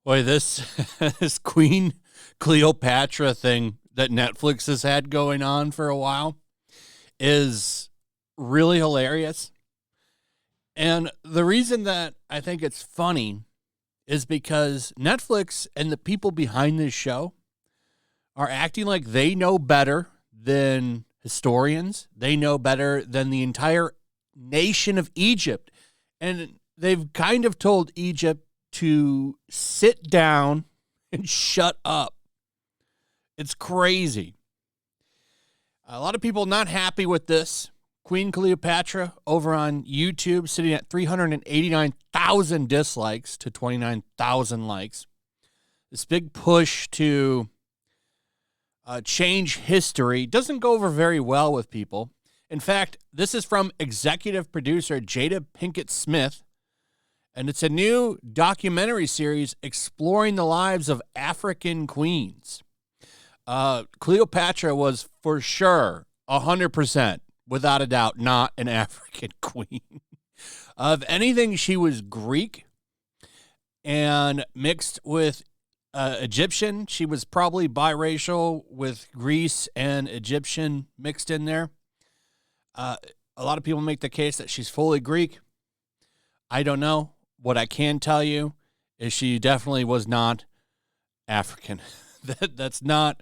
Boy, this this Queen Cleopatra thing that Netflix has had going on for a while is really hilarious. And the reason that I think it's funny is because Netflix and the people behind this show are acting like they know better than historians. They know better than the entire nation of Egypt. And they've kind of told Egypt to sit down and shut up. It's crazy. A lot of people not happy with this. Queen Cleopatra over on YouTube sitting at 389,000 dislikes to 29,000 likes. This big push to change history doesn't go over very well with people. In fact, this is from executive producer Jada Pinkett Smith, and it's a new documentary series exploring the lives of African queens. Cleopatra was for sure 100%. Without a doubt, not an African queen. Of anything, she was Greek and mixed with Egyptian. She was probably biracial with Greece and Egyptian mixed in there. A lot of people make the case that she's fully Greek. I don't know. What I can tell you is she definitely was not African. That's not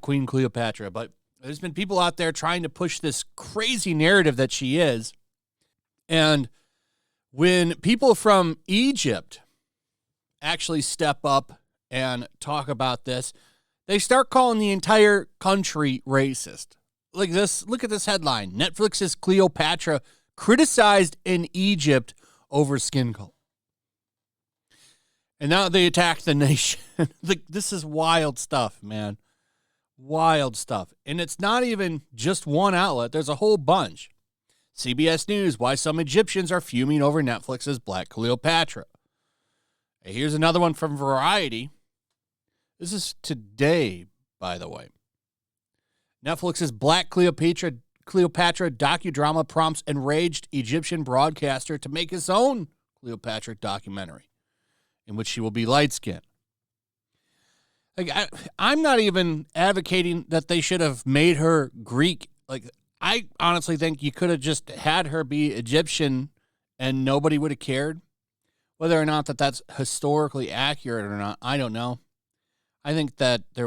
Queen Cleopatra, but there's been people out there trying to push this crazy narrative that she is. And when people from Egypt actually step up and talk about this, they start calling the entire country racist. Like this, look at this headline. Netflix's Cleopatra criticized in Egypt over skin color. And now they attack the nation. Like, this is wild stuff, man. Wild stuff. And it's not even just one outlet. There's a whole bunch. CBS News, why some Egyptians are fuming over Netflix's Black Cleopatra. Hey, here's another one from Variety. This is today, by the way. Netflix's Black Cleopatra docudrama prompts enraged Egyptian broadcaster to make his own Cleopatra documentary, in which she will be light-skinned. Like, I'm not even advocating that they should have made her Greek. Like, I honestly think you could have just had her be Egyptian and nobody would have cared. Whether or not that's historically accurate or not, I don't know. I think that she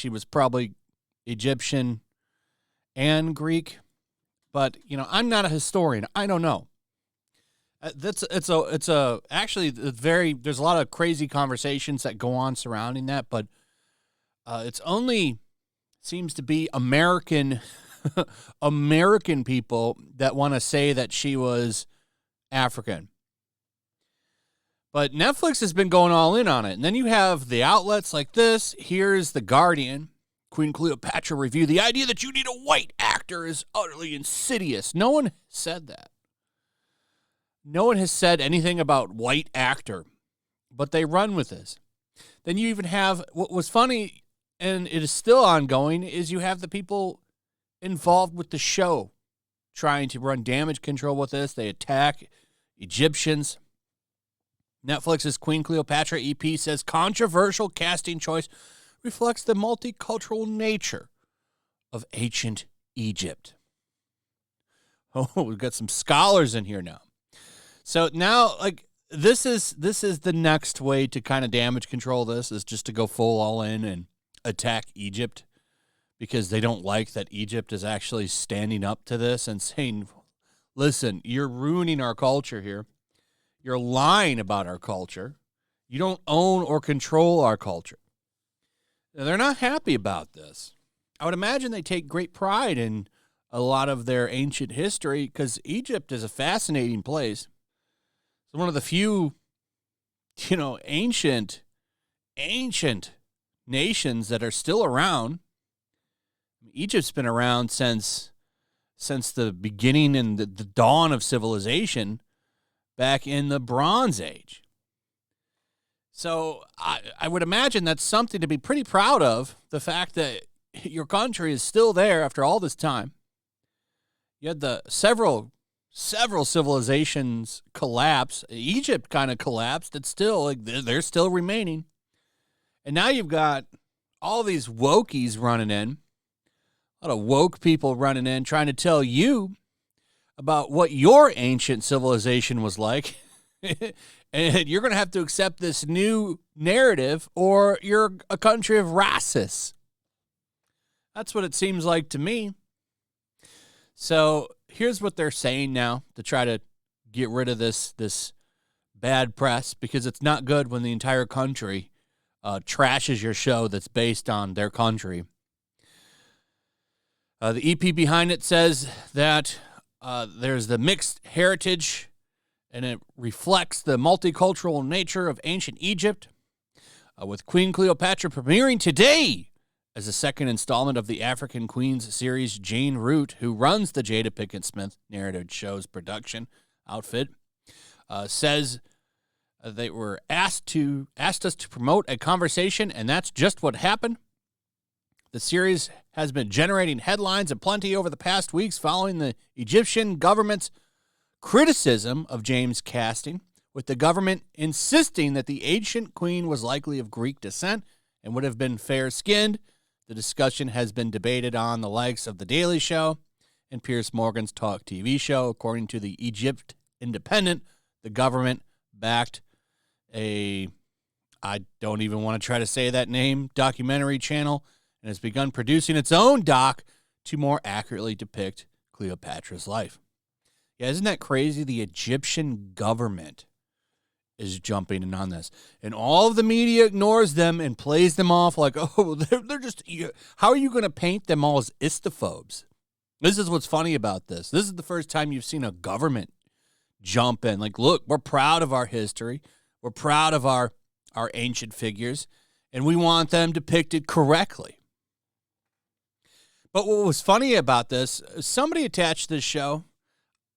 was probably Egyptian and Greek. But, I'm not a historian. I don't know. There's a lot of crazy conversations that go on surrounding that, but it's only seems to be American people that want to say that she was African. But Netflix has been going all in on it. And then you have the outlets like this. Here's The Guardian. Queen Cleopatra review. The idea that you need a white actor is utterly insidious. No one said that. No one has said anything about white actor, but they run with this. Then you even have, what was funny, and it is still ongoing, is you have the people involved with the show trying to run damage control with this. They attack Egyptians. Netflix's Queen Cleopatra EP says controversial casting choice reflects the multicultural nature of ancient Egypt. Oh, we've got some scholars in here now. So now, like, this is the next way to kind of damage control this, is just to go full all in and attack Egypt, because they don't like that Egypt is actually standing up to this and saying, listen, you're ruining our culture here. You're lying about our culture. You don't own or control our culture. Now, they're not happy about this. I would imagine they take great pride in a lot of their ancient history, because Egypt is a fascinating place. It's one of the few, ancient nations that are still around. Egypt's been around since the beginning and the dawn of civilization back in the Bronze Age. So I would imagine that's something to be pretty proud of, the fact that, your country is still there after all this time. You had the several civilizations collapse. Egypt kind of collapsed. It's still like they're still remaining. And now you've got all these wokies running in, a lot of woke people running in, trying to tell you about what your ancient civilization was like. And you're going to have to accept this new narrative, or you're a country of racists. That's what it seems like to me. So here's what they're saying now to try to get rid of this bad press, because it's not good when the entire country trashes your show that's based on their country. The EP behind it says that there's the mixed heritage, and it reflects the multicultural nature of ancient Egypt, with Queen Cleopatra premiering today as the second installment of the African Queens series. Jane Root, who runs the Jada Pinkett Smith narrative show's production outfit, says they were asked us to promote a conversation, and that's just what happened. The series has been generating headlines aplenty over the past weeks following the Egyptian government's criticism of James' casting, with the government insisting that the ancient queen was likely of Greek descent and would have been fair-skinned. The discussion has been debated on the likes of The Daily Show and Piers Morgan's Talk TV show. According to the Egypt Independent, the government backed I don't even want to try to say that name, documentary channel, and has begun producing its own doc to more accurately depict Cleopatra's life. Yeah, isn't that crazy? The Egyptian government is jumping in on this, and all of the media ignores them and plays them off like, oh, they're just, how are you going to paint them all as istophobes? This is what's funny about this. This is the first time you've seen a government jump in. Like, look, we're proud of our history. We're proud of our ancient figures, and we want them depicted correctly. But what was funny about this, somebody attached this show.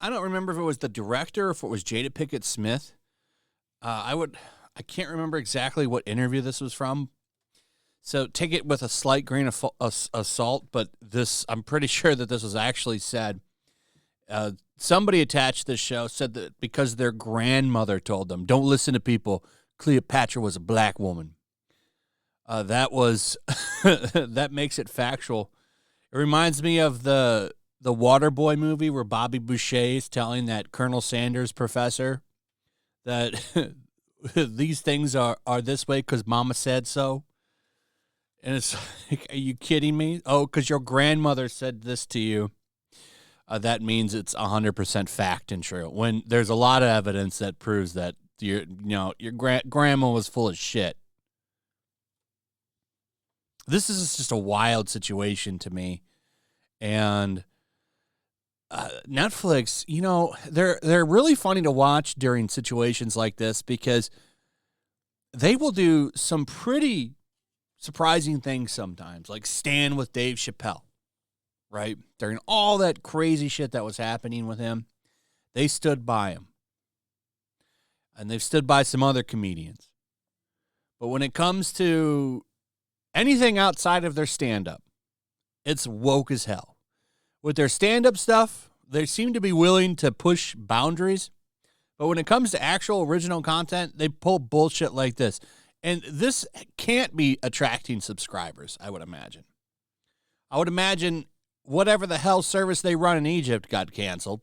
I don't remember if it was the director or if it was Jada Pinkett Smith. I can't remember exactly what interview this was from. So take it with a slight grain of salt, but I'm pretty sure that this was actually said. Somebody attached this show, said that because their grandmother told them, don't listen to people, Cleopatra was a black woman. That makes it factual. It reminds me of the Waterboy movie where Bobby Boucher is telling that Colonel Sanders professor that these things are this way because Mama said so. And it's like, are you kidding me? Oh, because your grandmother said this to you. That means it's 100% fact and true. When there's a lot of evidence that proves that your grandma was full of shit. This is just a wild situation to me. And Netflix, they're really funny to watch during situations like this, because they will do some pretty surprising things sometimes, like stand with Dave Chappelle, right? During all that crazy shit that was happening with him, they stood by him. And they've stood by some other comedians. But when it comes to anything outside of their stand-up, it's woke as hell. With their stand-up stuff, they seem to be willing to push boundaries. But when it comes to actual original content, they pull bullshit like this. And this can't be attracting subscribers, I would imagine. I would imagine whatever the hell service they run in Egypt got canceled.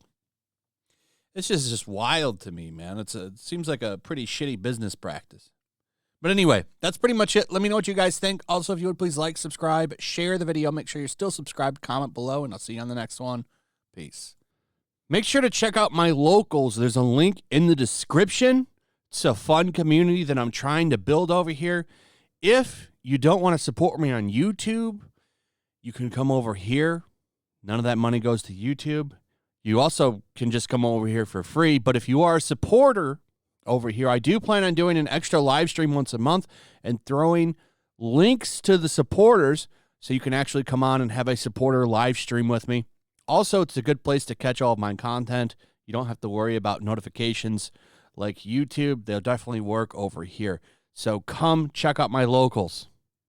It's just wild to me, man. It seems like a pretty shitty business practice. But anyway, that's pretty much it. Let me know what you guys think. Also, if you would please like, subscribe, share the video. Make sure you're still subscribed, comment below, and I'll see you on the next one. Peace. Make sure to check out my locals. There's a link in the description. It's a fun community that I'm trying to build over here. If you don't want to support me on YouTube, you can come over here. None of that money goes to YouTube. You also can just come over here for free. But if you are a supporter over here, I do plan on doing an extra live stream once a month and throwing links to the supporters so you can actually come on and have a supporter live stream with me. Also, it's a good place to catch all of my content. You don't have to worry about notifications like YouTube. They'll definitely work over here. So come check out my locals.